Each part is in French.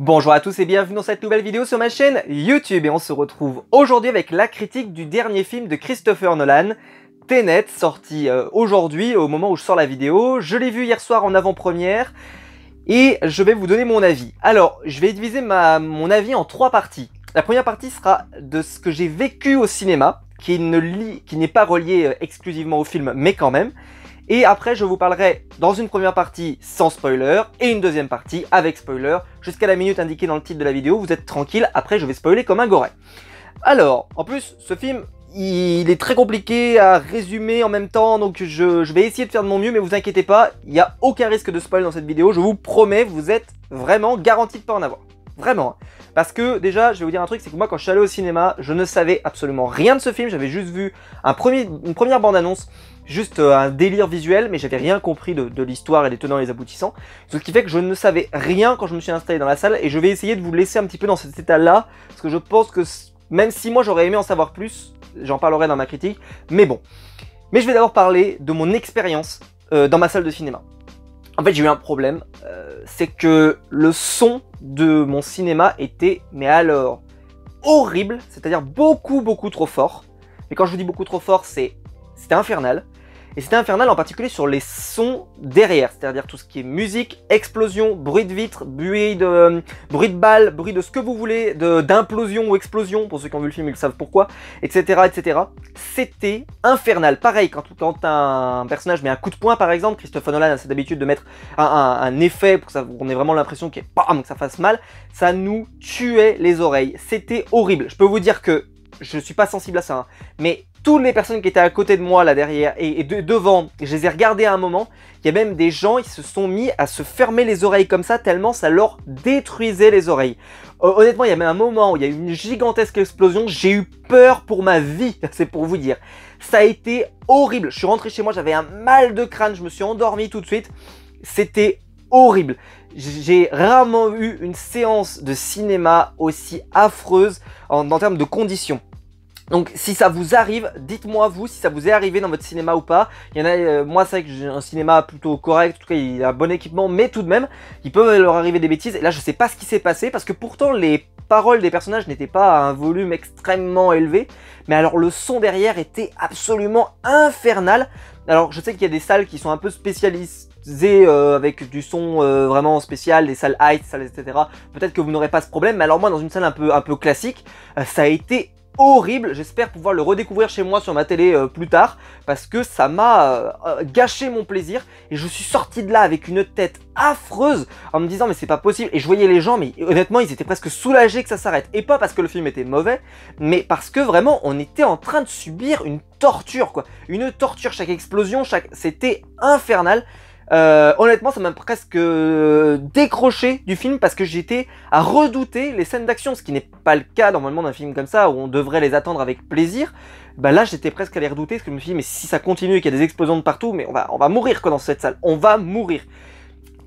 Bonjour à tous et bienvenue dans cette nouvelle vidéo sur ma chaîne YouTube et on se retrouve aujourd'hui avec la critique du dernier film de Christopher Nolan, Tenet, sorti aujourd'hui au moment où je sors la vidéo. Je l'ai vu hier soir en avant-première et je vais vous donner mon avis. Alors, je vais diviser mon avis en trois parties. La première partie sera de ce que j'ai vécu au cinéma, qui n'est pas relié exclusivement au film, mais quand même. Et après, je vous parlerai dans une première partie sans spoiler et une deuxième partie avec spoiler. Jusqu'à la minute indiquée dans le titre de la vidéo, vous êtes tranquille. Après, je vais spoiler comme un goret. Alors, en plus, ce film, il est très compliqué à résumer en même temps. Donc, je vais essayer de faire de mon mieux, mais vous inquiétez pas, il n'y a aucun risque de spoil dans cette vidéo. Je vous promets, vous êtes vraiment garanti de pas en avoir. Vraiment. Parce que déjà, je vais vous dire un truc, c'est que moi quand je suis allé au cinéma, je ne savais absolument rien de ce film. J'avais juste vu une première bande-annonce, juste un délire visuel, mais j'avais rien compris de l'histoire et des tenants et les aboutissants. Ce qui fait que je ne savais rien quand je me suis installé dans la salle et je vais essayer de vous laisser un petit peu dans cet état-là. Parce que je pense que même si moi j'aurais aimé en savoir plus, j'en parlerai dans ma critique, mais bon. Mais je vais d'abord parler de mon expérience dans ma salle de cinéma. En fait, j'ai eu un problème, c'est que le son de mon cinéma était, mais alors, horrible, c'est-à-dire beaucoup trop fort. Et quand je vous dis beaucoup trop fort, c'était infernal. Et c'était infernal en particulier sur les sons derrière, c'est-à-dire tout ce qui est musique, explosion, bruit de vitre, bruit de balles, bruit de ce que vous voulez, d'implosion ou explosion, pour ceux qui ont vu le film ils savent pourquoi, etc. etc. C'était infernal. Pareil, quand un personnage met un coup de poing par exemple, Christopher Nolan a cette habitude de mettre un effet pour qu'on ait vraiment l'impression que ça fasse mal, ça nous tuait les oreilles. C'était horrible. Je peux vous dire que je suis pas sensible à ça, hein, mais toutes les personnes qui étaient à côté de moi là derrière et devant, je les ai regardées à un moment, il y a même des gens, ils se sont mis à se fermer les oreilles comme ça tellement ça leur détruisait les oreilles. Honnêtement, il y a même un moment où il y a eu une gigantesque explosion, j'ai eu peur pour ma vie, c'est pour vous dire. Ça a été horrible, je suis rentré chez moi, j'avais un mal de crâne, je me suis endormi tout de suite, c'était horrible. J'ai rarement eu une séance de cinéma aussi affreuse en termes de conditions. Donc si ça vous arrive, dites-moi vous si ça vous est arrivé dans votre cinéma ou pas. Il y en a, moi c'est vrai que j'ai un cinéma plutôt correct, en tout cas il a un bon équipement, mais tout de même, il peut leur arriver des bêtises. Et là je sais pas ce qui s'est passé, parce que pourtant les paroles des personnages n'étaient pas à un volume extrêmement élevé. Mais alors le son derrière était absolument infernal. Alors je sais qu'il y a des salles qui sont un peu spécialisées avec du son vraiment spécial, des salles high, salles etc. Peut-être que vous n'aurez pas ce problème, mais alors moi dans une salle un peu classique, ça a été horrible. J'espère pouvoir le redécouvrir chez moi sur ma télé plus tard, parce que ça m'a gâché mon plaisir et je suis sorti de là avec une tête affreuse en me disant mais c'est pas possible. Et je voyais les gens, mais honnêtement ils étaient presque soulagés que ça s'arrête, et pas parce que le film était mauvais, mais parce que vraiment on était en train de subir une torture quoi, une torture, chaque explosion, c'était infernal. Honnêtement ça m'a presque décroché du film, parce que j'étais à redouter les scènes d'action, ce qui n'est pas le cas normalement d'un film comme ça où on devrait les attendre avec plaisir. Bah là j'étais presque à les redouter, parce que je me suis dit mais si ça continue et qu'il y a des explosions de partout, mais on va mourir quoi dans cette salle, on va mourir.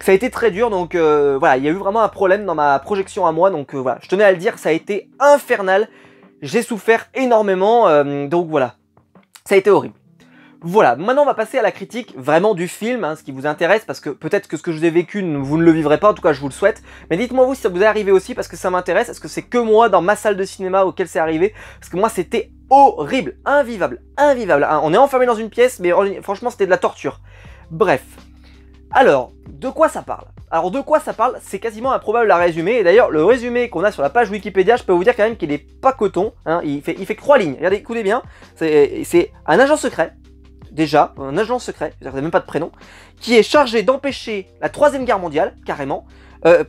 Ça a été très dur, donc voilà, il y a eu vraiment un problème dans ma projection à moi, donc voilà, je tenais à le dire, ça a été infernal, j'ai souffert énormément, donc voilà, ça a été horrible. Voilà, maintenant on va passer à la critique vraiment du film, hein, ce qui vous intéresse, parce que peut-être que ce que je vous ai vécu, vous ne le vivrez pas, en tout cas je vous le souhaite. Mais dites-moi vous si ça vous est arrivé aussi, parce que ça m'intéresse. Est-ce que c'est que moi dans ma salle de cinéma auquel c'est arrivé? Parce que moi c'était horrible, invivable, invivable. Hein, on est enfermé dans une pièce, mais franchement c'était de la torture. Bref, alors, de quoi ça parle? Alors de quoi ça parle, c'est quasiment improbable à résumer, et d'ailleurs le résumé qu'on a sur la page Wikipédia, je peux vous dire quand même qu'il est pas coton, hein, il fait que 3 lignes, regardez, écoutez bien, c'est un agent secret. Déjà, un agent secret, vous n'avez même pas de prénom, qui est chargé d'empêcher la 3e guerre mondiale, carrément,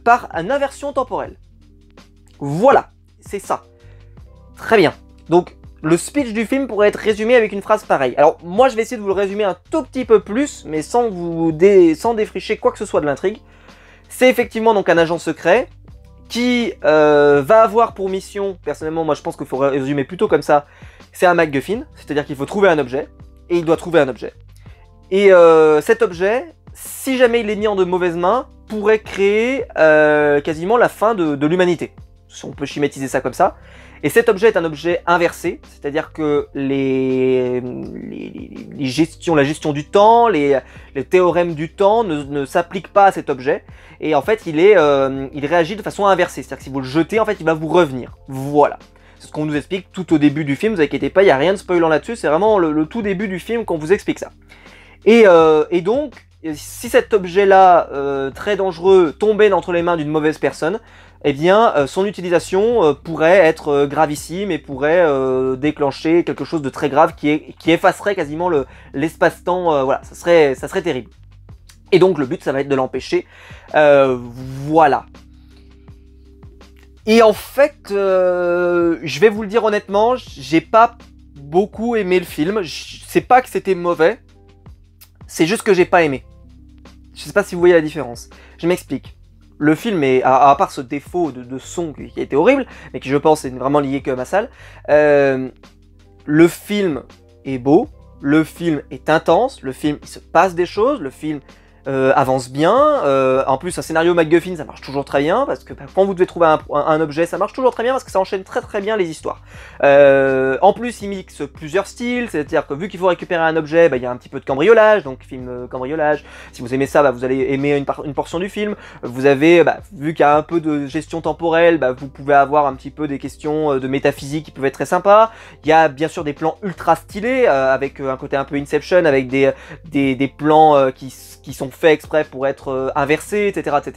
par une inversion temporelle. Voilà, c'est ça. Très bien. Donc, le speech du film pourrait être résumé avec une phrase pareille. Alors, moi, je vais essayer de vous le résumer un tout petit peu plus, mais sans défricher quoi que ce soit de l'intrigue. C'est effectivement donc un agent secret qui va avoir pour mission, personnellement, moi je pense qu'il faut résumer plutôt comme ça, c'est un MacGuffin, c'est-à-dire qu'il faut trouver un objet. Et il doit trouver un objet. Et cet objet, si jamais il est mis en de mauvaises mains, pourrait créer quasiment la fin de l'humanité. si on peut schématiser ça comme ça. Et cet objet est un objet inversé, c'est-à-dire que la gestion du temps, les théorèmes du temps ne s'appliquent pas à cet objet. Et en fait, il réagit de façon inversée, c'est-à-dire que si vous le jetez, en fait, il va vous revenir. Voilà. C'est ce qu'on nous explique tout au début du film, vous inquiétez pas, il n'y a rien de spoilant là-dessus, c'est vraiment le tout début du film qu'on vous explique ça. Et donc, si cet objet-là, très dangereux, tombait entre les mains d'une mauvaise personne, eh bien, son utilisation pourrait être gravissime et pourrait déclencher quelque chose de très grave qui effacerait quasiment l'espace-temps. Voilà, ça serait terrible. Et donc, le but, ça va être de l'empêcher. Voilà. Et en fait, je vais vous le dire honnêtement, j'ai pas beaucoup aimé le film. C'est pas que c'était mauvais, c'est juste que j'ai pas aimé. Je sais pas si vous voyez la différence. Je m'explique. Le film est, à part ce défaut de son qui a été horrible, mais qui je pense est vraiment lié que à ma salle, le film est beau, le film est intense, le film il se passe des choses, le film avance bien, en plus un scénario MacGuffin ça marche toujours très bien, parce que quand vous devez trouver un objet ça marche toujours très bien, parce que ça enchaîne très bien les histoires. En plus il mixe plusieurs styles, c'est-à-dire que vu qu'il faut récupérer un objet, il y a un petit peu de cambriolage, donc film cambriolage, si vous aimez ça, vous allez aimer une portion du film. Vous avez, vu qu'il y a un peu de gestion temporelle, vous pouvez avoir un petit peu des questions de métaphysique qui peuvent être très sympas. Il y a bien sûr des plans ultra stylés, avec un côté un peu Inception, avec des plans qui sont faits exprès pour être inversés, etc. C'est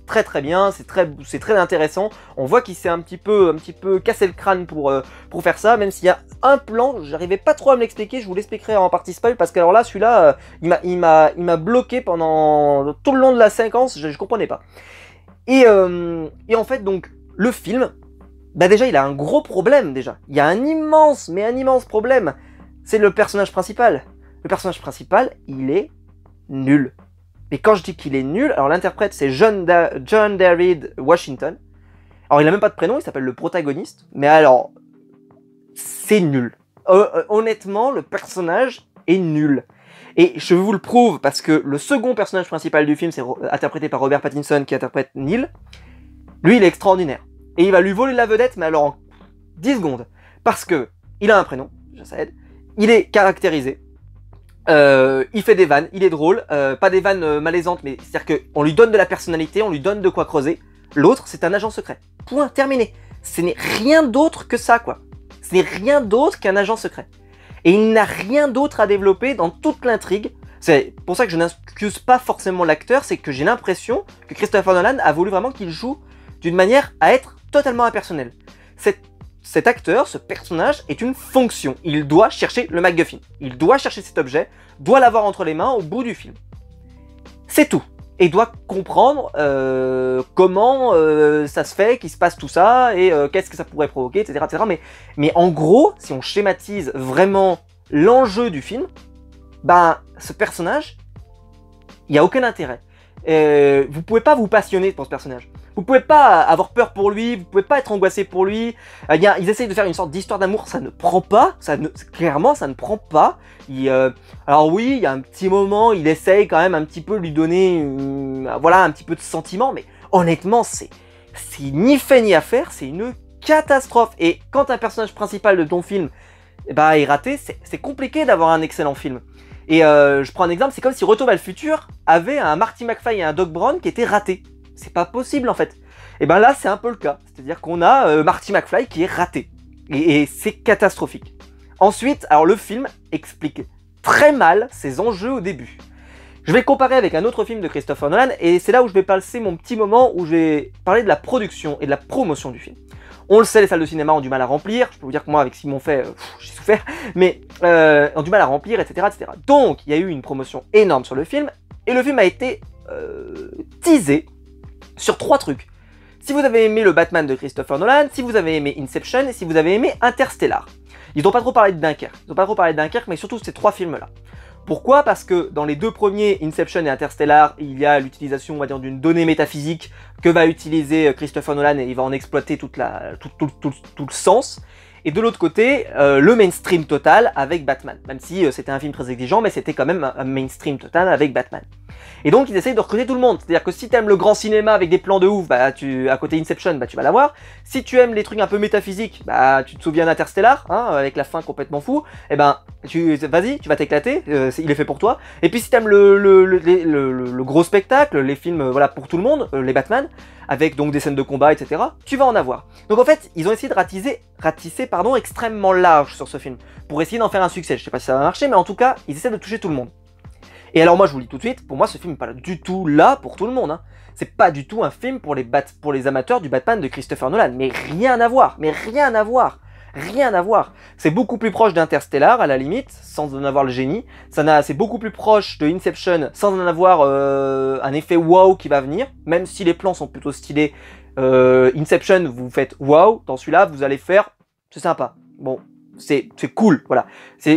très bien, c'est très intéressant. On voit qu'il s'est un petit peu cassé le crâne pour faire ça, même s'il y a un plan, j'arrivais pas trop à me l'expliquer, je vous l'expliquerai en partie spoil, parce que alors là, celui-là, il m'a bloqué pendant tout le long de la séquence, je comprenais pas. Et en fait, donc, le film, déjà, il a un gros problème, déjà. Il y a un immense problème. C'est le personnage principal. Le personnage principal, il est nul. Et quand je dis qu'il est nul, alors l'interprète c'est John David Washington. Alors il a même pas de prénom, il s'appelle le protagoniste. Mais alors, c'est nul. Honnêtement, le personnage est nul. Et je vous le prouve parce que le second personnage principal du film, c'est interprété par Robert Pattinson qui interprète Neil. Lui, il est extraordinaire. Et il va lui voler la vedette, mais alors en 10 secondes. Parce que il a un prénom, ça aide. Il est caractérisé. Il fait des vannes, il est drôle, pas des vannes malaisantes, mais c'est-à-dire qu'on lui donne de la personnalité, on lui donne de quoi creuser. L'autre, c'est un agent secret. Point, terminé. Ce n'est rien d'autre que ça, quoi. Ce n'est rien d'autre qu'un agent secret. Et il n'a rien d'autre à développer dans toute l'intrigue. C'est pour ça que je n'excuse pas forcément l'acteur, c'est que j'ai l'impression que Christopher Nolan a voulu vraiment qu'il joue d'une manière à être totalement impersonnel. Cet acteur, ce personnage, est une fonction. Il doit chercher le MacGuffin. Il doit chercher cet objet, doit l'avoir entre les mains au bout du film. C'est tout. Et doit comprendre comment ça se fait, qu'il se passe tout ça, et qu'est-ce que ça pourrait provoquer, etc. Mais en gros, si on schématise vraiment l'enjeu du film, ce personnage, il n'y a aucun intérêt. Vous pouvez pas vous passionner pour ce personnage. Vous pouvez pas avoir peur pour lui, vous pouvez pas être angoissé pour lui. Ils essayent de faire une sorte d'histoire d'amour, ça ne prend pas, clairement ça ne prend pas. Alors oui, il y a un petit moment, il essaye quand même un petit peu de lui donner un petit peu de sentiment, mais honnêtement, c'est ni fait ni à faire, c'est une catastrophe. Et quand un personnage principal de ton film est raté, c'est compliqué d'avoir un excellent film. Et je prends un exemple, c'est comme si Retour vers le futur avait un Marty McFly et un Doc Brown qui étaient ratés. C'est pas possible en fait. Et là c'est un peu le cas. C'est-à-dire qu'on a Marty McFly qui est raté. Et c'est catastrophique. Ensuite, alors le film explique très mal ses enjeux au début. Je vais le comparer avec un autre film de Christopher Nolan, et c'est là où je vais passer mon petit moment où je vais parler de la production et de la promotion du film. On le sait, les salles de cinéma ont du mal à remplir. Je peux vous dire que moi, avec Simon Fait, j'ai souffert. Mais ont du mal à remplir, etc., etc. Donc, il y a eu une promotion énorme sur le film. Et le film a été teasé sur 3 trucs. Si vous avez aimé le Batman de Christopher Nolan, si vous avez aimé Inception, et si vous avez aimé Interstellar. Ils n'ont pas trop parlé de Dunkerque. Mais surtout ces 3 films-là. Pourquoi? Parce que dans les 2 premiers, Inception et Interstellar, il y a l'utilisation, on va dire, d'une donnée métaphysique que va utiliser Christopher Nolan, et il va en exploiter tout le sens. Et de l'autre côté, le mainstream total avec Batman. Même si c'était un film très exigeant, mais c'était quand même un mainstream total avec Batman. Et donc ils essayent de recruter tout le monde. C'est-à-dire que si t'aimes le grand cinéma avec des plans de ouf, bah à côté Inception, bah tu vas l'avoir. Si tu aimes les trucs un peu métaphysiques, bah tu te souviens d'Interstellar, hein, avec la fin complètement fou, et ben vas-y, tu vas t'éclater, il est fait pour toi. Et puis si t'aimes le gros spectacle, les films voilà pour tout le monde, les Batman, avec donc des scènes de combat, etc., tu vas en avoir. Donc en fait, ils ont essayé de ratisser extrêmement large sur ce film, pour essayer d'en faire un succès. Je sais pas si ça va marcher, mais en tout cas, ils essaient de toucher tout le monde. Et alors moi je vous le dis tout de suite, pour moi ce film n'est pas du tout là pour tout le monde. Hein. C'est pas du tout un film pour les amateurs du Batman de Christopher Nolan. Mais rien à voir, rien à voir. C'est beaucoup plus proche d'Interstellar à la limite, sans en avoir le génie. C'est beaucoup plus proche de Inception, sans en avoir un effet wow qui va venir. Même si les plans sont plutôt stylés, Inception vous faites wow, dans celui-là vous allez faire, c'est sympa. Bon, c'est cool, voilà.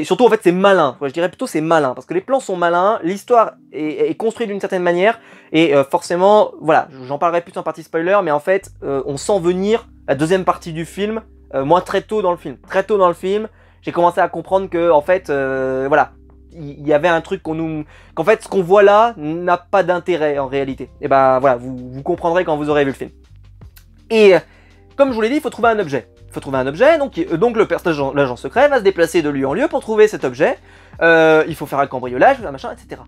Surtout en fait c'est malin, je dirais plutôt c'est malin, parce que les plans sont malins, l'histoire est construite d'une certaine manière, et forcément, voilà, j'en parlerai plus en partie spoiler, mais en fait, on sent venir la deuxième partie du film, moi très tôt dans le film, j'ai commencé à comprendre que, en fait, voilà, il y avait un truc qu'en fait, ce qu'on voit là n'a pas d'intérêt en réalité. Et ben voilà, vous comprendrez quand vous aurez vu le film. Et comme je vous l'ai dit, il faut trouver un objet. Donc le personnage, l'agent secret, va se déplacer de lieu en lieu pour trouver cet objet. Il faut faire un cambriolage, un machin, etc.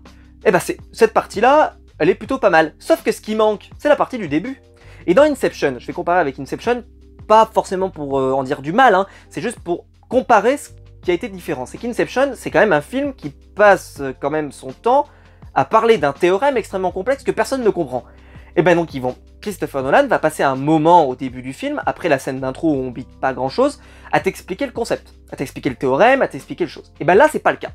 Et bah cette partie-là, elle est plutôt pas mal. Sauf que ce qui manque, c'est la partie du début. Et dans Inception, je vais comparer avec Inception, pas forcément pour en dire du mal, hein, c'est juste pour comparer ce qui a été différent. C'est qu'Inception, c'est quand même un film qui passe quand même son temps à parler d'un théorème extrêmement complexe que personne ne comprend. Et ben donc Christopher Nolan va passer un moment au début du film, après la scène d'intro où on bite pas grand chose, à t'expliquer le concept, à t'expliquer le théorème, à t'expliquer les choses. Et ben là c'est pas le cas.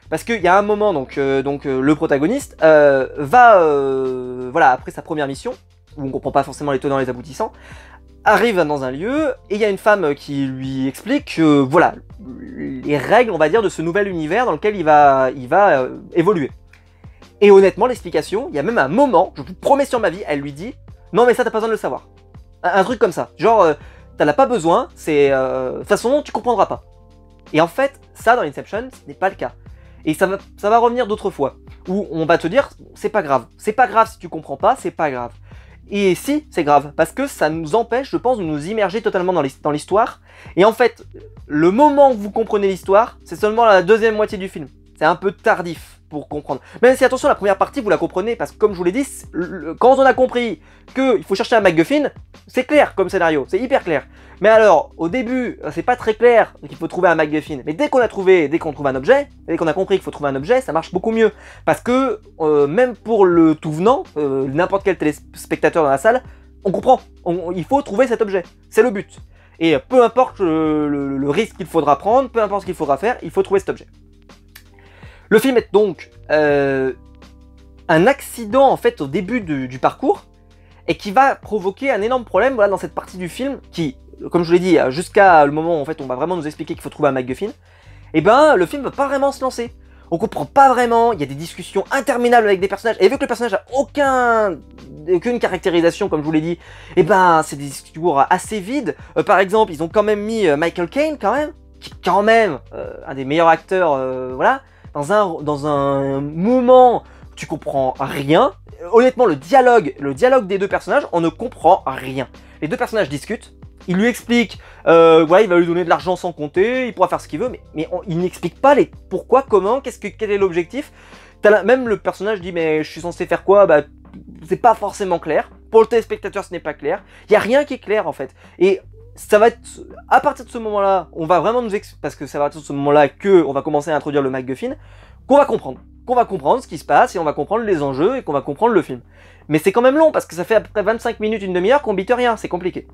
Parce qu'il y a un moment, le protagoniste voilà, après sa première mission, où on comprend pas forcément les tenants et les aboutissants, arrive dans un lieu, et il y a une femme qui lui explique, voilà, les règles, on va dire, de ce nouvel univers dans lequel il va évoluer. Et honnêtement, l'explication, il y a même un moment, je vous promets sur ma vie, elle lui dit « Non mais ça, t'as pas besoin de le savoir. » Un truc comme ça. Genre, t'en as pas besoin, de toute façon, tu comprendras pas. Et en fait, ça, dans Inception, ce n'est pas le cas. Et ça va revenir d'autres fois, où on va te dire « C'est pas grave. C'est pas grave si tu comprends pas, c'est pas grave. » Et si, c'est grave, parce que ça nous empêche, je pense, de nous immerger totalement dans l'histoire. Et en fait, le moment où vous comprenez l'histoire, c'est seulement la deuxième moitié du film. C'est un peu tardif pour comprendre. Même si, attention, la première partie, vous la comprenez, parce que comme je vous l'ai dit, quand on a compris qu'il faut chercher un MacGuffin, c'est clair comme scénario, c'est hyper clair. Mais alors, au début, c'est pas très clair qu'il faut trouver un MacGuffin. Mais dès qu'on trouve un objet, dès qu'on a compris qu'il faut trouver un objet, ça marche beaucoup mieux. Parce que, même pour le tout venant, n'importe quel téléspectateur dans la salle, on comprend, il faut trouver cet objet, c'est le but. Et peu importe le risque qu'il faudra prendre, peu importe ce qu'il faudra faire, il faut trouver cet objet. Le film est donc un accident en fait au début du parcours et qui va provoquer un énorme problème voilà, dans cette partie du film qui, comme je vous l'ai dit, jusqu'à le moment où en fait, on va vraiment nous expliquer qu'il faut trouver un MacGuffin, et ben le film ne va pas vraiment se lancer. On comprend pas vraiment, il y a des discussions interminables avec des personnages, et vu que le personnage a aucune caractérisation comme je vous l'ai dit, et ben c'est des discours assez vides. Par exemple, ils ont quand même mis Michael Caine quand même, qui est quand même un des meilleurs acteurs, voilà, dans un moment où tu comprends rien. Honnêtement, le dialogue des deux personnages, on ne comprend rien. Les deux personnages discutent, il lui explique, ouais, il va lui donner de l'argent sans compter, il pourra faire ce qu'il veut, mais il n'explique pas les pourquoi, comment, quel est l'objectif. Même le personnage dit, mais je suis censé faire quoi? Bah, c'est pas forcément clair. Pour le téléspectateur, ce n'est pas clair. Il n'y a rien qui est clair, en fait. Et ça va être, à partir de ce moment-là, on va vraiment nous expliquer, parce que ça va être à ce moment-là qu'on va commencer à introduire le MacGuffin, qu'on va comprendre ce qui se passe, et on va comprendre les enjeux, et qu'on va comprendre le film. Mais c'est quand même long, parce que ça fait à peu près 25 minutes, une demi-heure qu'on bite rien, c'est compliqué.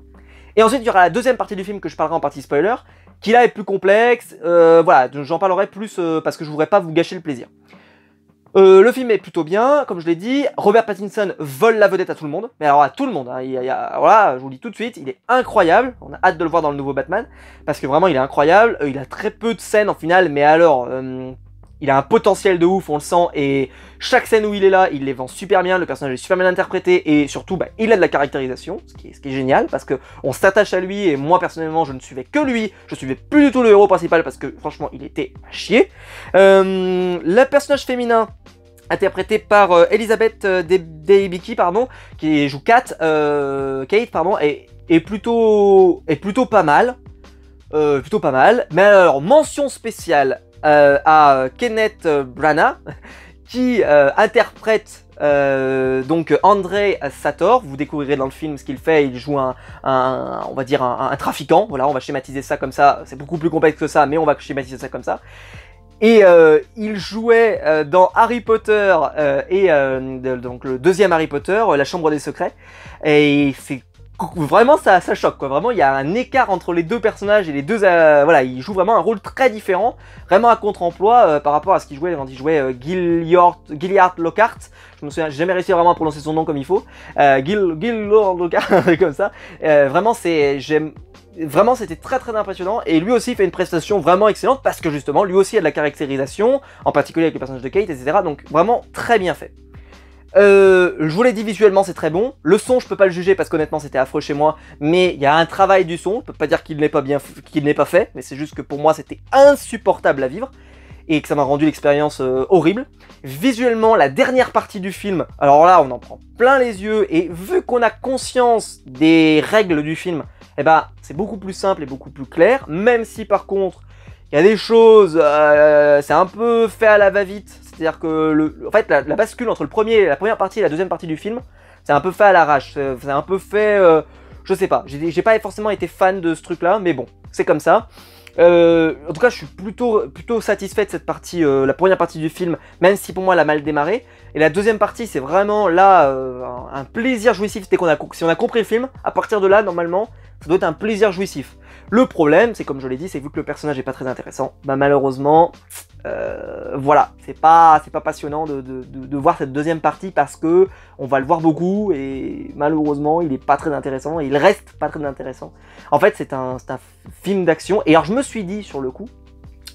Et ensuite, il y aura la deuxième partie du film que je parlerai en partie spoiler, qui là est plus complexe, voilà, j'en parlerai plus parce que je voudrais pas vous gâcher le plaisir. Le film est plutôt bien, comme je l'ai dit, Robert Pattinson vole la vedette à tout le monde, mais alors à tout le monde, hein, voilà, je vous le dis tout de suite, il est incroyable, on a hâte de le voir dans le nouveau Batman, parce que vraiment il est incroyable, il a très peu de scènes en finale, mais alors, il a un potentiel de ouf, on le sent, et chaque scène où il est là, il les vend super bien, le personnage est super bien interprété, et surtout, bah, il a de la caractérisation, ce qui est génial, parce que on s'attache à lui, et moi personnellement, je ne suivais que lui, je suivais plus du tout le héros principal, parce que franchement, il était à chier. Le personnage féminin, interprétée par Elizabeth Debicki, pardon, qui joue Kate, pardon, est plutôt pas mal. Plutôt pas mal. Mais alors, mention spéciale à Kenneth Branagh, qui interprète donc Andrei Sator. Vous découvrirez dans le film ce qu'il fait. Il joue on va dire un trafiquant. Voilà, on va schématiser ça comme ça. C'est beaucoup plus complexe que ça, mais on va schématiser ça comme ça. Et il jouait dans Harry Potter donc le deuxième Harry Potter, La Chambre des Secrets. Et c'est vraiment ça choque quoi. Vraiment, il y a un écart entre les deux personnages et les deux. Voilà, il joue vraiment un rôle très différent, vraiment à contre-emploi par rapport à ce qu'il jouait quand il jouait Gilliard Lockhart. Je me souviens, j'ai jamais réussi vraiment à prononcer son nom comme il faut. Gilliard Lockhart, comme ça. Vraiment, Vraiment, c'était très très impressionnant, et lui aussi fait une prestation vraiment excellente, parce que justement, lui aussi a de la caractérisation, en particulier avec le personnage de Kate, etc. Donc vraiment très bien fait. Je vous l'ai dit, visuellement c'est très bon. Le son, je peux pas le juger parce qu'honnêtement c'était affreux chez moi, mais il y a un travail du son. Je peux pas dire qu'il n'est pas fait, mais c'est juste que pour moi c'était insupportable à vivre et que ça m'a rendu l'expérience horrible. Visuellement, la dernière partie du film, alors là on en prend plein les yeux, et vu qu'on a conscience des règles du film, eh ben c'est beaucoup plus simple et beaucoup plus clair, même si par contre il y a des choses, c'est un peu fait à la va-vite. C'est-à-dire que en fait, la bascule entre la première partie et la deuxième partie du film, c'est un peu fait à l'arrache. C'est un peu fait, je sais pas. J'ai pas forcément été fan de ce truc-là, mais bon, c'est comme ça. En tout cas, je suis plutôt satisfait de cette partie, la première partie du film, même si pour moi elle a mal démarré. Et la deuxième partie, c'est vraiment là un plaisir jouissif. Si on a compris le film, à partir de là, normalement, ça doit être un plaisir jouissif. Le problème, c'est comme je l'ai dit, c'est vu que le personnage est pas très intéressant, bah malheureusement, voilà, c'est pas passionnant de voir cette deuxième partie, parce que on va le voir beaucoup et malheureusement il est pas très intéressant, et il reste pas très intéressant. En fait, c'est un film d'action, et alors je me suis dit sur le coup,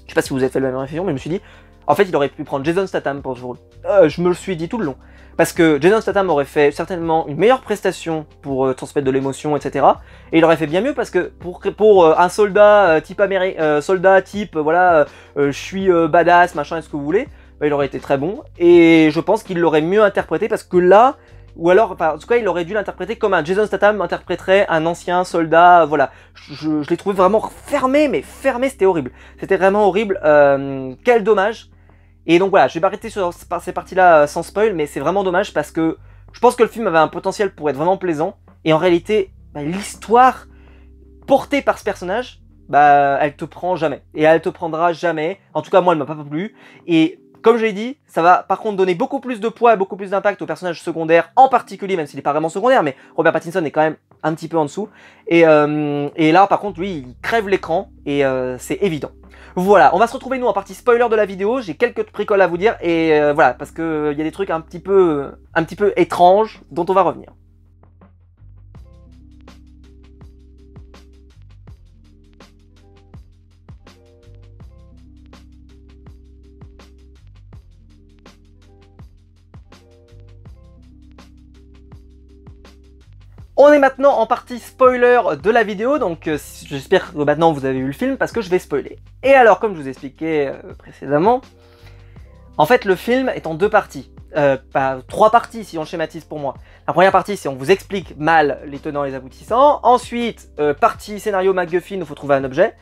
je sais pas si vous avez fait la même réflexion, mais je me suis dit, en fait il aurait pu prendre Jason Statham pour ce rôle. Je me le suis dit tout le long. Parce que Jason Statham aurait fait certainement une meilleure prestation pour transmettre de l'émotion, etc. Et il aurait fait bien mieux, parce que pour un soldat type, voilà, je suis badass, machin, est-ce que vous voulez, bah, il aurait été très bon. Et je pense qu'il l'aurait mieux interprété, parce que là, ou alors, enfin, en tout cas, il aurait dû l'interpréter comme un Jason Statham interpréterait un ancien soldat, voilà. Je l'ai trouvé vraiment fermé, mais fermé, c'était horrible. C'était vraiment horrible, quel dommage. Et donc voilà, je vais m'arrêter sur ces parties-là sans spoil, mais c'est vraiment dommage, parce que je pense que le film avait un potentiel pour être vraiment plaisant, et en réalité, bah, l'histoire portée par ce personnage, bah, elle te prend jamais. Et elle te prendra jamais. En tout cas, moi, elle m'a pas plu. Et comme je l'ai dit, ça va par contre donner beaucoup plus de poids et beaucoup plus d'impact aux personnages secondaires, en particulier, même s'il n'est pas vraiment secondaire, mais Robert Pattinson est quand même un petit peu en dessous. Et là, par contre, lui, il crève l'écran, et c'est évident. Voilà, on va se retrouver nous en partie spoiler de la vidéo. J'ai quelques bricoles à vous dire, et voilà, parce que il y a des trucs un petit peu étranges dont on va revenir. On est maintenant en partie spoiler de la vidéo, donc j'espère que maintenant vous avez vu le film, parce que je vais spoiler. Et alors, comme je vous expliquais précédemment, en fait le film est en deux parties. Trois parties si on schématise pour moi. La première partie, c'est on vous explique mal les tenants et les aboutissants. Ensuite, partie scénario MacGuffin, il faut trouver un objet.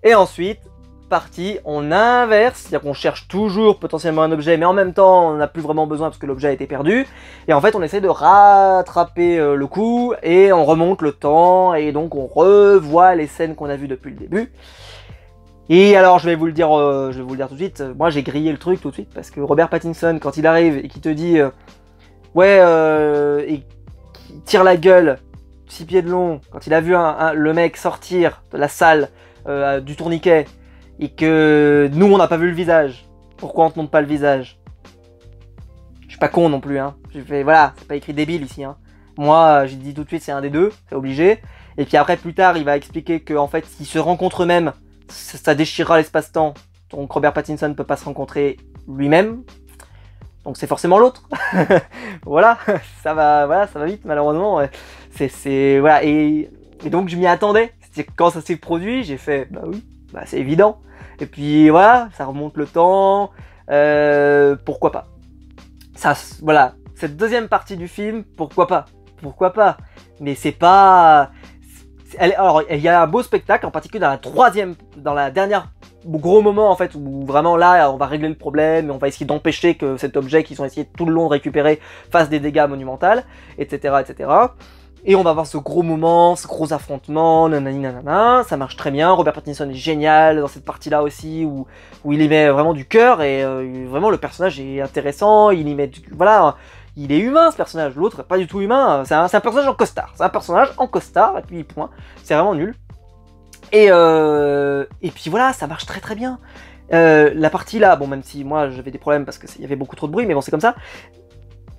Et ensuite, partie, on inverse, c'est-à-dire qu'on cherche toujours potentiellement un objet, mais en même temps, on n'a plus vraiment besoin parce que l'objet a été perdu. Et en fait, on essaie de rattraper le coup, et on remonte le temps, et donc on revoit les scènes qu'on a vues depuis le début. Et alors, je vais vous le dire tout de suite, moi j'ai grillé le truc tout de suite, parce que Robert Pattinson, quand il arrive et qu'il te dit et qu'il tire la gueule, 6 pieds de long, quand il a vu le mec sortir de la salle du tourniquet, et que nous on n'a pas vu le visage, pourquoi on te montre pas le visage? Je suis pas con non plus, hein. J'ai fait, voilà, c'est pas écrit débile ici, hein. Moi, j'ai dit tout de suite, c'est un des deux, c'est obligé. Et puis après, plus tard, il va expliquer qu'en fait, s'ils se rencontrent eux-mêmes, ça déchirera l'espace-temps. Donc Robert Pattinson ne peut pas se rencontrer lui-même. Donc c'est forcément l'autre. Voilà, ça va vite malheureusement. Voilà, et donc je m'y attendais. Quand ça s'est produit, j'ai fait, bah oui, bah c'est évident. Et puis voilà, ça remonte le temps. Pourquoi pas? ça, voilà, cette deuxième partie du film, pourquoi pas? Pourquoi pas? Mais c'est pas... Alors, il y a un beau spectacle, en particulier dans la dernière gros moment en fait, où vraiment là, on va régler le problème, et on va essayer d'empêcher que cet objet qu'ils ont essayé tout le long de récupérer fasse des dégâts monumentaux, etc., etc. Et on va avoir ce gros moment, ce gros affrontement, nanani nanana, ça marche très bien. Robert Pattinson est génial dans cette partie-là aussi, où il y met vraiment du cœur, et vraiment le personnage est intéressant, il y met voilà, il est humain ce personnage, l'autre pas du tout humain, c'est un personnage en costard, et puis point, c'est vraiment nul. Et puis voilà, ça marche très très bien. La partie là, bon même si moi j'avais des problèmes parce qu'il y avait beaucoup trop de bruit, mais bon c'est comme ça.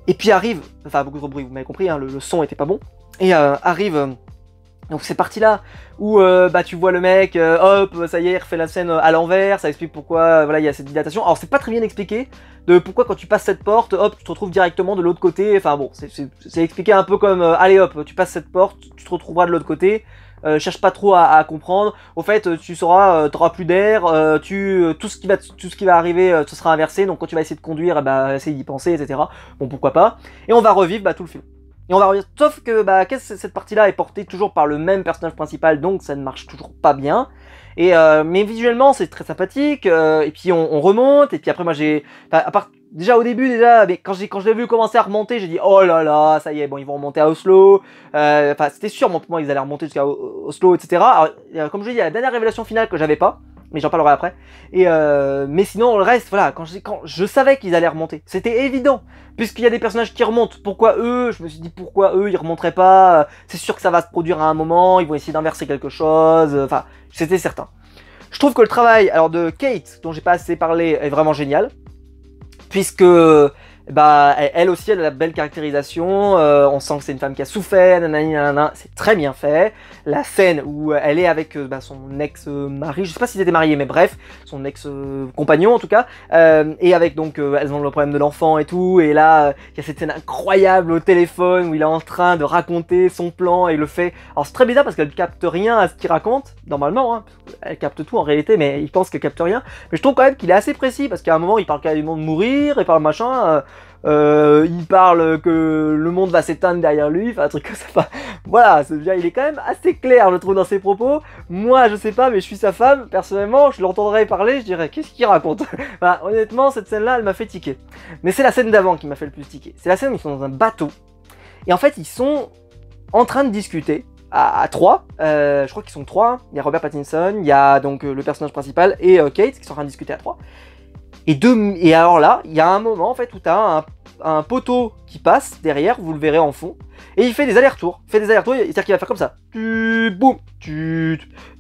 Et puis arrive, enfin beaucoup trop de bruit, vous m'avez compris, hein, le son était pas bon. Et arrive donc ces parties là où bah tu vois le mec, hop, ça y est, il refait la scène à l'envers, ça explique pourquoi voilà il y a cette dilatation. Alors c'est pas très bien expliqué de pourquoi quand tu passes cette porte, hop, tu te retrouves directement de l'autre côté. Enfin bon, c'est expliqué un peu comme allez hop, tu passes cette porte, tu te retrouveras de l'autre côté. Cherche pas trop à comprendre. Au fait, tu sauras, t'auras plus d'air, tout ce qui va arriver, ce sera inversé. Donc quand tu vas essayer de conduire, bah essaye d'y penser, etc. Bon pourquoi pas. Et on va revivre bah, tout le film. Et on va revivre. Sauf que bah cette partie-là est portée toujours par le même personnage principal, donc ça ne marche toujours pas bien. Et mais visuellement c'est très sympathique. Et puis on remonte. Et puis après moi j'ai, à part déjà au début mais quand je l'ai vu commencer à remonter, j'ai dit oh là là, ça y est, bon ils vont remonter à Oslo. Enfin c'était sûr, moi pour moi ils allaient remonter jusqu'à Oslo, etc. Alors, comme je dis, il y a la dernière révélation finale que j'avais pas, mais j'en parlerai après. Et mais sinon le reste, voilà, quand je savais qu'ils allaient remonter, c'était évident, puisqu'il y a des personnages qui remontent. Pourquoi eux? Je me suis dit pourquoi eux ils remonteraient pas? C'est sûr que ça va se produire à un moment, ils vont essayer d'inverser quelque chose. Enfin, c'était certain. Je trouve que le travail alors de Kate, dont j'ai pas assez parlé, est vraiment génial. Puisque bah elle aussi elle a la belle caractérisation, on sent que c'est une femme qui a souffert, nanani nanana, c'est très bien fait. La scène où elle est avec bah, son ex-mari, je sais pas s'ils étaient mariés mais bref, son ex-compagnon en tout cas, et avec donc elles ont le problème de l'enfant et tout, et là il y a cette scène incroyable au téléphone où il est en train de raconter son plan et il le fait. Alors c'est très bizarre parce qu'elle capte rien à ce qu'il raconte, normalement, hein, elle capte tout en réalité mais il pense qu'elle capte rien, mais je trouve quand même qu'il est assez précis parce qu'à un moment il parle quasiment de mourir, il parle machin, il parle que le monde va s'éteindre derrière lui, enfin un truc comme ça. Enfin, voilà, il est quand même assez clair, je trouve, dans ses propos. Moi, je sais pas, mais je suis sa femme. Personnellement, je l'entendrais parler, je dirais, qu'est-ce qu'il raconte? Enfin, honnêtement, cette scène-là, elle m'a fait tiquer. Mais c'est la scène d'avant qui m'a fait le plus tiquer. C'est la scène où ils sont dans un bateau. Et en fait, ils sont en train de discuter à trois. Je crois qu'ils sont trois. Hein. Il y a Robert Pattinson, il y a donc le personnage principal et Kate qui sont en train de discuter à trois. Et alors là, il y a un moment en fait où tu as un poteau qui passe derrière, vous le verrez en fond, et il fait des allers-retours. C'est-à-dire qu'il va faire comme ça. Boum,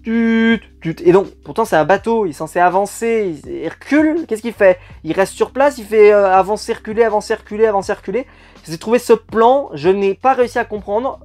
et donc, pourtant c'est un bateau, il est censé avancer, il recule, qu'est-ce qu'il fait? Il reste sur place, il fait avancer, reculer, avancer, reculer, avancer, reculer. J'ai trouvé ce plan, je n'ai pas réussi à comprendre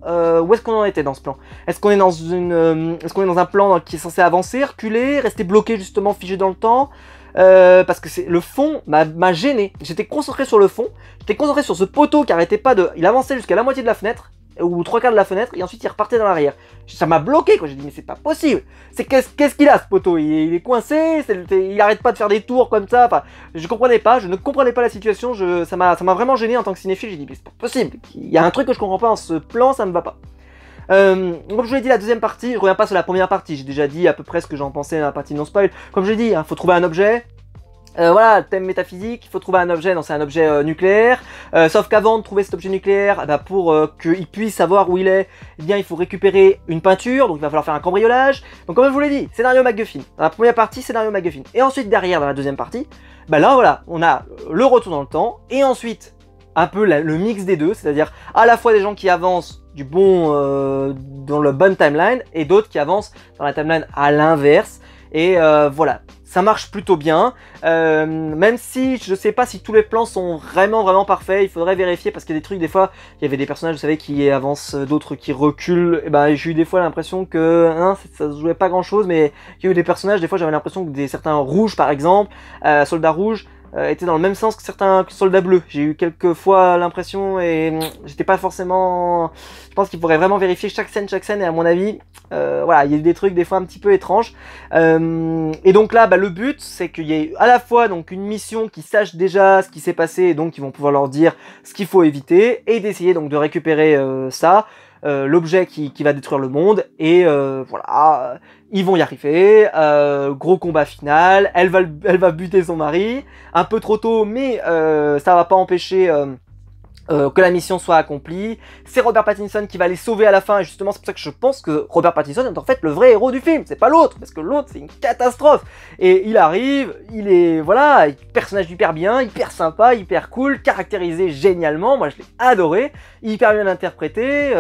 où est-ce qu'on en était dans ce plan. Est-ce qu'on est dans un plan qui est censé avancer, reculer, rester bloqué justement, figé dans le temps? Parce que le fond m'a gêné. J'étais concentré sur le fond, j'étais concentré sur ce poteau qui arrêtait pas de... Il avançait jusqu'à la moitié de la fenêtre, ou 3/4 de la fenêtre, et ensuite il repartait dans l'arrière. Ça m'a bloqué quoi, j'ai dit mais c'est pas possible. Qu'est-ce qu'il a ce poteau, il est coincé, il arrête pas de faire des tours comme ça, enfin, je ne comprenais pas la situation, ça m'a vraiment gêné en tant que cinéphile, j'ai dit mais c'est pas possible, il y a un truc que je comprends pas dans ce plan, ça me va pas. Comme je vous l'ai dit, la deuxième partie, je reviens pas sur la première partie, j'ai déjà dit à peu près ce que j'en pensais dans la partie non spoil. Comme je l'ai dit, hein, faut trouver un objet. Voilà, thème métaphysique, il faut trouver un objet, donc c'est un objet nucléaire, sauf qu'avant de trouver cet objet nucléaire, bah, pour qu'il puisse savoir où il est, eh bien il faut récupérer une peinture, donc il va falloir faire un cambriolage. Donc comme je vous l'ai dit, scénario MacGuffin. Dans la première partie, scénario MacGuffin. Et ensuite derrière, dans la deuxième partie, bah là voilà, on a le retour dans le temps, et ensuite un peu le mix des deux, c'est-à-dire à la fois des gens qui avancent du bon, dans le bonne timeline, et d'autres qui avancent dans la timeline à l'inverse. Et voilà, ça marche plutôt bien, même si je sais pas si tous les plans sont vraiment parfaits, il faudrait vérifier parce qu'il y a des trucs, des fois, il y avait des personnages, vous savez, qui avancent, d'autres qui reculent, et ben j'ai eu des fois l'impression que hein, ça se jouait pas grand chose, mais il y a eu des personnages, des fois j'avais l'impression que certains rouges par exemple, soldats rouges, était dans le même sens que certains soldats bleus. J'ai eu quelques fois l'impression et j'étais pas forcément... Je pense qu'il faudrait vraiment vérifier chaque scène et à mon avis, voilà, il y a des trucs des fois un petit peu étranges. Et donc là, le but, c'est qu'il y ait à la fois donc une mission qui sache déjà ce qui s'est passé et donc ils vont pouvoir leur dire ce qu'il faut éviter et d'essayer donc de récupérer ça. L'objet qui va détruire le monde et voilà, ils vont y arriver, gros combat final, elle va buter son mari, un peu trop tôt mais ça va pas empêcher que la mission soit accomplie. C'est Robert Pattinson qui va les sauver à la fin et justement c'est pour ça que je pense que Robert Pattinson est en fait le vrai héros du film, c'est pas l'autre, parce que l'autre c'est une catastrophe. Et il arrive, il est, voilà, personnage hyper bien, hyper sympa, hyper cool, caractérisé génialement, moi je l'ai adoré, hyper bien interprété,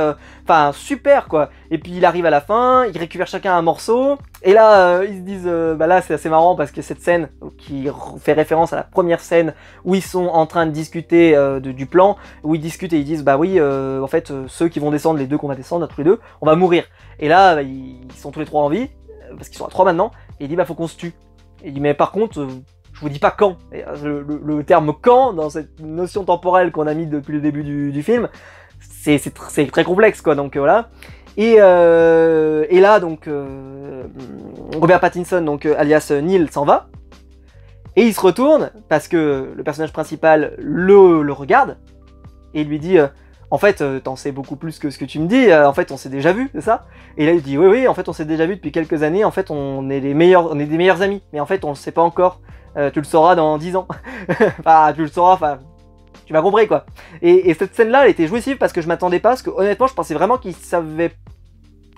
enfin super quoi. Et puis il arrive à la fin, il récupère chacun un morceau, et là ils se disent, là c'est assez marrant parce que cette scène qui fait référence à la première scène où ils sont en train de discuter du plan, où ils discutent et ils disent oui en fait ceux qui vont descendre, les deux qu'on va descendre tous les deux, on va mourir. Et là ils sont tous les trois en vie parce qu'ils sont à 3 maintenant et il dit faut qu'on se tue. Et il dit mais par contre je vous dis pas quand. Et, le terme quand dans cette notion temporelle qu'on a mis depuis le début du film c'est très complexe quoi, donc voilà. Et là donc Robert Pattinson donc alias Neil s'en va et il se retourne parce que le personnage principal le regarde et il lui dit en fait t'en sais beaucoup plus que ce que tu me dis, en fait on s'est déjà vu, c'est ça? Et là il dit oui en fait on s'est déjà vu depuis quelques années, en fait on est des meilleurs amis, mais en fait on le sait pas encore, tu le sauras dans 10 ans. Enfin tu le sauras, enfin tu m'as compris quoi. Et cette scène là elle était jouissive parce que je m'attendais pas, parce que honnêtement je pensais vraiment qu'il savait,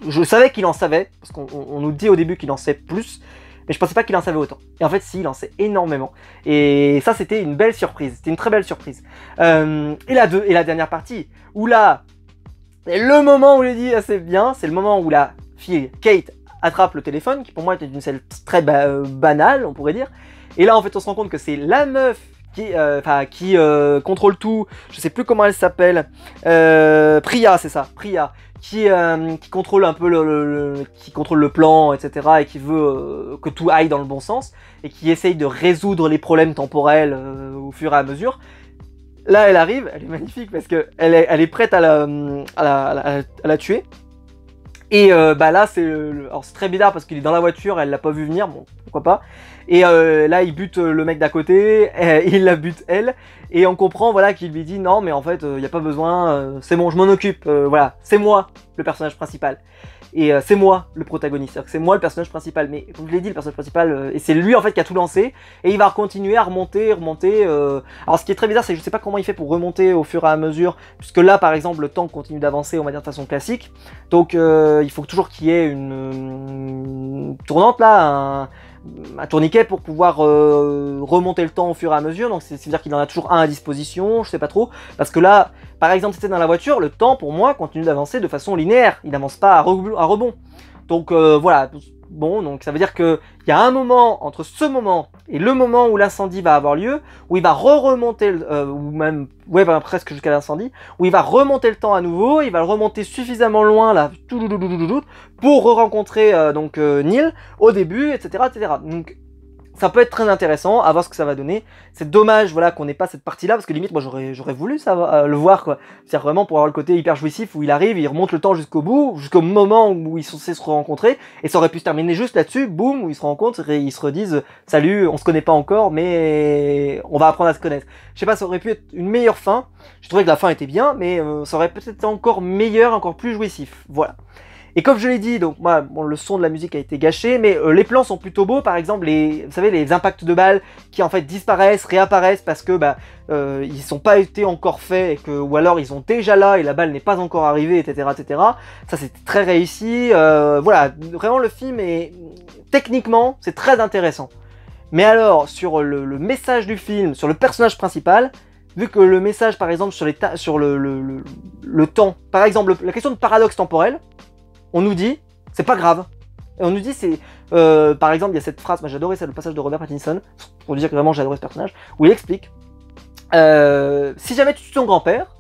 je savais qu'il en savait, parce qu'on nous dit au début qu'il en sait plus, mais je pensais pas qu'il en savait autant. Et en fait, si, il en sait énormément. Et ça, c'était une belle surprise. C'était une très belle surprise. Et la dernière partie, où là, c'est le moment où il dit assez bien, c'est le moment où la fille, Kate, attrape le téléphone, qui pour moi était une scène très banale, on pourrait dire. Et là, en fait, on se rend compte que c'est la meuf qui contrôle tout, je sais plus comment elle s'appelle, Priya, c'est ça, Priya, qui contrôle un peu qui contrôle le plan, etc. et qui veut que tout aille dans le bon sens et qui essaye de résoudre les problèmes temporels au fur et à mesure. Là, elle arrive, elle est magnifique parce que elle est prête à la tuer. Et là, alors c'est très bizarre parce qu'il est dans la voiture, elle l'a pas vu venir, bon, pourquoi pas. Et là, il bute le mec d'à côté, il la bute elle, et on comprend voilà qu'il lui dit non, mais en fait, y a pas besoin, c'est bon, je m'en occupe, voilà, c'est moi le personnage principal. Et c'est moi le protagoniste, c'est moi le personnage principal, mais comme je l'ai dit, le personnage principal, et c'est lui en fait qui a tout lancé, et il va continuer à remonter. Alors ce qui est très bizarre, c'est que je sais pas comment il fait pour remonter au fur et à mesure, puisque là par exemple le temps continue d'avancer, on va dire de façon classique, donc il faut toujours qu'il y ait une tournante là, un tourniquet pour pouvoir remonter le temps au fur et à mesure, donc c'est-à-dire qu'il en a toujours un à disposition, je sais pas trop, parce que là, par exemple, c'était dans la voiture, le temps pour moi continue d'avancer de façon linéaire, il n'avance pas à rebond. Donc voilà, bon, donc ça veut dire qu'il y a un moment entre ce moment et le moment où l'incendie va avoir lieu, où il va remonter, ou même, ouais, presque jusqu'à l'incendie, où il va remonter le temps à nouveau, il va le remonter suffisamment loin, là, pour re-rencontrer Neil au début, etc., etc. Donc, ça peut être très intéressant, à voir ce que ça va donner. C'est dommage, voilà, qu'on n'ait pas cette partie-là, parce que limite, moi, j'aurais voulu le voir, quoi. C'est-à-dire vraiment pour avoir le côté hyper jouissif où il arrive, il remonte le temps jusqu'au bout, jusqu'au moment où ils sont censés se rencontrer, et ça aurait pu se terminer juste là-dessus, boum, où ils se rencontrent et ils se redisent, salut, on se connaît pas encore, mais on va apprendre à se connaître. Je sais pas, ça aurait pu être une meilleure fin. Je trouvais que la fin était bien, mais ça aurait peut-être été encore meilleur, encore plus jouissif. Voilà. Et comme je l'ai dit, donc moi, bon, le son de la musique a été gâché, mais les plans sont plutôt beaux. Par exemple, vous savez, les impacts de balles qui en fait disparaissent, réapparaissent parce que ils sont pas été encore faits, ou alors ils sont déjà là et la balle n'est pas encore arrivée, etc., etc. Ça, c'est très réussi. Voilà, vraiment le film est techniquement, c'est très intéressant. Mais alors, sur le message du film, sur le personnage principal, vu que le message, par exemple, sur le temps, par exemple, la question de paradoxe temporel, on nous dit, c'est pas grave. Et on nous dit, par exemple, il y a cette phrase, moi j'adorais ça, le passage de Robert Pattinson, pour dire que vraiment j'adorais ce personnage, où il explique, si jamais tu tues ton grand-père,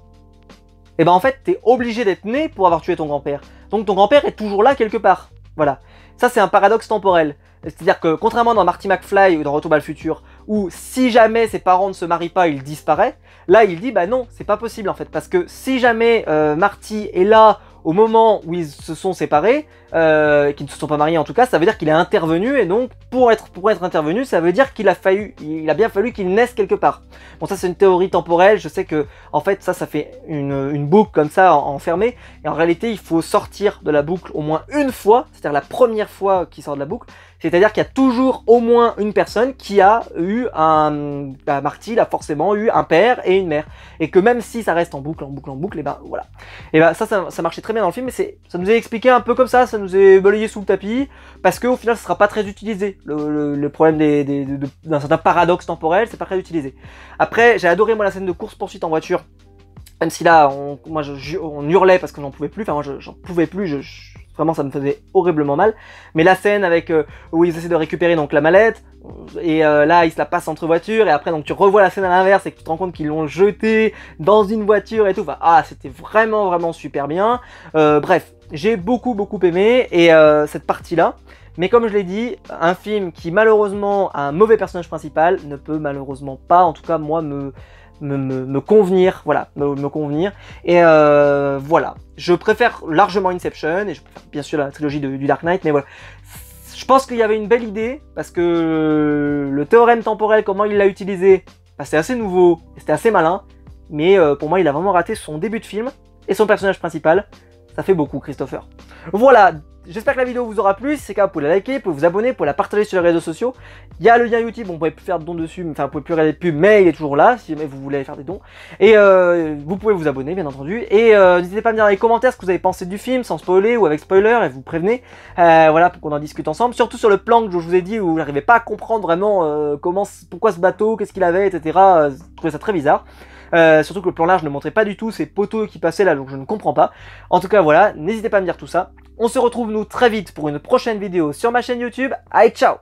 et ben en fait t'es obligé d'être né pour avoir tué ton grand-père. Donc ton grand-père est toujours là quelque part. Voilà. Ça, c'est un paradoxe temporel. C'est-à-dire que, contrairement dans Marty McFly ou dans Retour vers le futur, où si jamais ses parents ne se marient pas, il disparaît, là, il dit, bah non, c'est pas possible en fait. Parce que si jamais Marty est là au moment où ils se sont séparés, qu'ils ne se sont pas mariés en tout cas, ça veut dire qu'il est intervenu, et donc, pour être intervenu, ça veut dire qu'il a bien fallu qu'il naisse quelque part. Bon, ça, c'est une théorie temporelle, je sais que, en fait, ça fait une boucle comme ça, enfermée, et en réalité, il faut sortir de la boucle au moins une fois, c'est-à-dire la première fois qu'il sort de la boucle, c'est-à-dire qu'il y a toujours au moins une personne qui a eu un... Bah, Marty, il a forcément eu un père et une mère. Et que même si ça reste en boucle, et ben voilà. Et ben ça marchait très bien dans le film, mais ça nous est expliqué un peu comme ça nous est balayé sous le tapis, parce qu'au final, ce sera pas très utilisé. Le problème d'un certain paradoxe temporel, c'est pas très utilisé. Après, j'ai adoré moi la scène de course-poursuite en voiture. Même si là, on hurlait parce que j'en pouvais plus, enfin moi j'en pouvais plus, vraiment ça me faisait horriblement mal. Mais la scène avec où ils essaient de récupérer donc la mallette, et là ils se la passent entre voitures, et après donc tu revois la scène à l'inverse et que tu te rends compte qu'ils l'ont jetée dans une voiture et tout. Enfin, c'était vraiment super bien. Bref, j'ai beaucoup aimé, et cette partie-là. Mais comme je l'ai dit, un film qui malheureusement a un mauvais personnage principal ne peut malheureusement pas, en tout cas moi, me convenir, voilà, me convenir. Et voilà, je préfère largement Inception, et je préfère bien sûr la trilogie du Dark Knight, mais voilà. Je pense qu'il y avait une belle idée, parce que le théorème temporel, comment il l'a utilisé, bah, c'est assez nouveau, c'était assez malin, mais pour moi il a vraiment raté son début de film, et son personnage principal. Ça fait beaucoup, Christopher. Voilà, j'espère que la vidéo vous aura plu. Si c'est le cas, vous pouvez la liker, vous pouvez vous abonner, vous pouvez la partager sur les réseaux sociaux. Il y a le lien YouTube, on ne pouvait plus faire de dons dessus, enfin, vous pouvez plus regarder de pub, mais il est toujours là, si jamais vous voulez faire des dons. Et vous pouvez vous abonner, bien entendu. Et n'hésitez pas à me dire dans les commentaires ce que vous avez pensé du film, sans spoiler ou avec spoiler, et vous prévenez. Voilà, pour qu'on en discute ensemble. Surtout sur le plan que je vous ai dit, où vous n'arrivez pas à comprendre vraiment pourquoi ce bateau, qu'est-ce qu'il avait, etc. Je trouvais ça très bizarre. Surtout que le plan large ne montrait pas du tout ces poteaux qui passaient là, donc je ne comprends pas. En tout cas voilà, n'hésitez pas à me dire tout ça. On se retrouve nous très vite pour une prochaine vidéo sur ma chaîne YouTube. Allez, ciao!